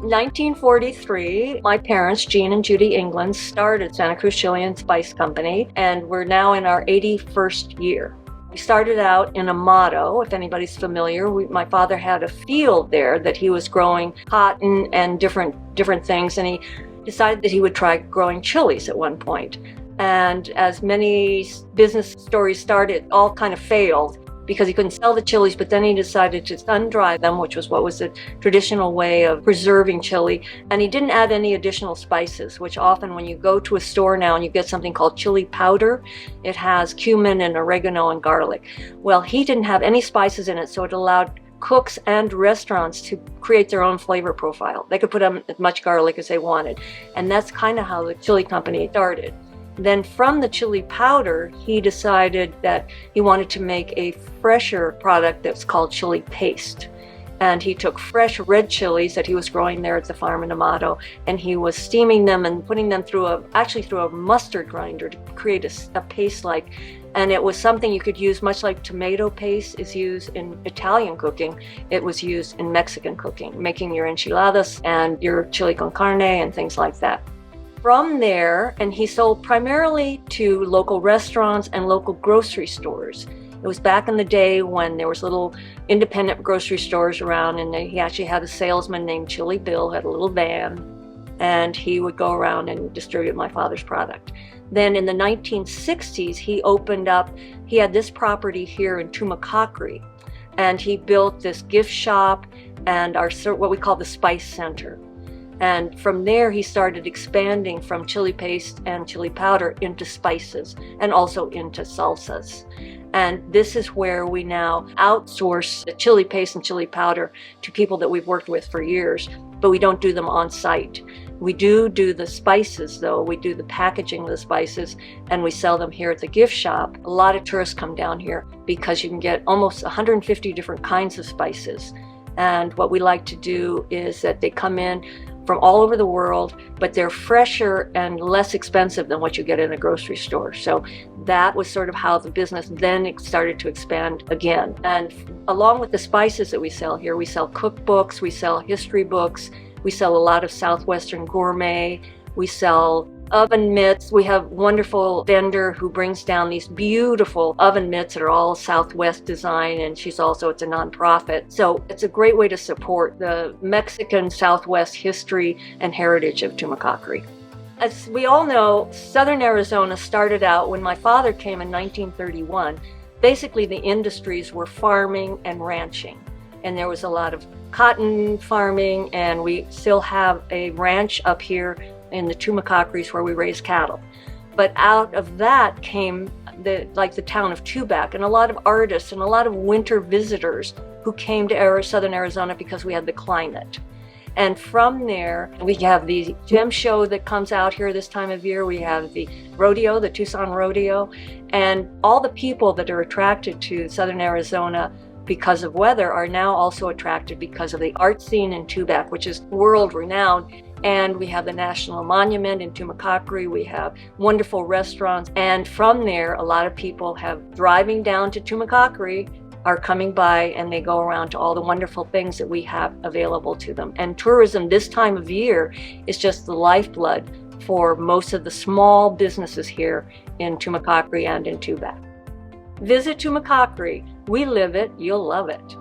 1943, my parents, Jean and Judy England, started Santa Cruz Chili and Spice Company, and we're now in our 81st year. We started out in Amato, if anybody's familiar. My father had a field there that he was growing cotton and different things, and he decided that he would try growing chilies at one point. And as many business stories started, it all kind of failed because he couldn't sell the chilies, but then he decided to sun-dry them, which was what was the traditional way of preserving chili. And he didn't add any additional spices, which often when you go to a store now and you get something called chili powder, it has cumin and oregano and garlic. Well, he didn't have any spices in it, so it allowed cooks and restaurants to create their own flavor profile. They could put on as much garlic as they wanted. And that's kind of how the chili company started. Then from the chili powder, he decided that he wanted to make a fresher product that's called chili paste. And he took fresh red chilies that he was growing there at the farm in Amato, and he was steaming them and putting them through a mustard grinder to create a paste-like. And it was something you could use, much like tomato paste is used in Italian cooking. It was used in Mexican cooking, making your enchiladas and your chili con carne and things like that. From there, and he sold primarily to local restaurants and local grocery stores. It was back in the day when there was little independent grocery stores around, and he actually had a salesman named Chili Bill, had a little van, and he would go around and distribute my father's product. Then in the 1960s, he had this property here in Tumacacori, and he built this gift shop and what we call the Spice Center. And from there, he started expanding from chili paste and chili powder into spices and also into salsas. And this is where we now outsource the chili paste and chili powder to people that we've worked with for years, but we don't do them on site. We do the spices though. We do the packaging of the spices and we sell them here at the gift shop. A lot of tourists come down here because you can get almost 150 different kinds of spices. And what we like to do is that they come in from all over the world, but they're fresher and less expensive than what you get in a grocery store. So that was sort of how the business then started to expand again. And along with the spices that we sell here, we sell cookbooks, we sell history books, we sell a lot of Southwestern gourmet, we sell oven mitts. We have a wonderful vendor who brings down these beautiful oven mitts that are all Southwest design, and it's a nonprofit. So it's a great way to support the Mexican Southwest history and heritage of Tumacacori. As we all know, Southern Arizona started out when my father came in 1931. Basically, the industries were farming and ranching, and there was a lot of cotton farming, and we still have a ranch up here in the Tumacacoris where we raise cattle. But out of that came the town of Tubac, and a lot of artists and a lot of winter visitors who came to Southern Arizona because we had the climate. And from there, we have the gem show that comes out here this time of year. We have the rodeo, the Tucson Rodeo, and all the people that are attracted to Southern Arizona because of weather are now also attracted because of the art scene in Tubac, which is world-renowned. And we have the National Monument in Tumacacori. We have wonderful restaurants. And from there, a lot of people driving down to Tumacacori are coming by, and they go around to all the wonderful things that we have available to them. And tourism this time of year is just the lifeblood for most of the small businesses here in Tumacacori and in Tubac. Visit Tumacacori. We live it. You'll love it.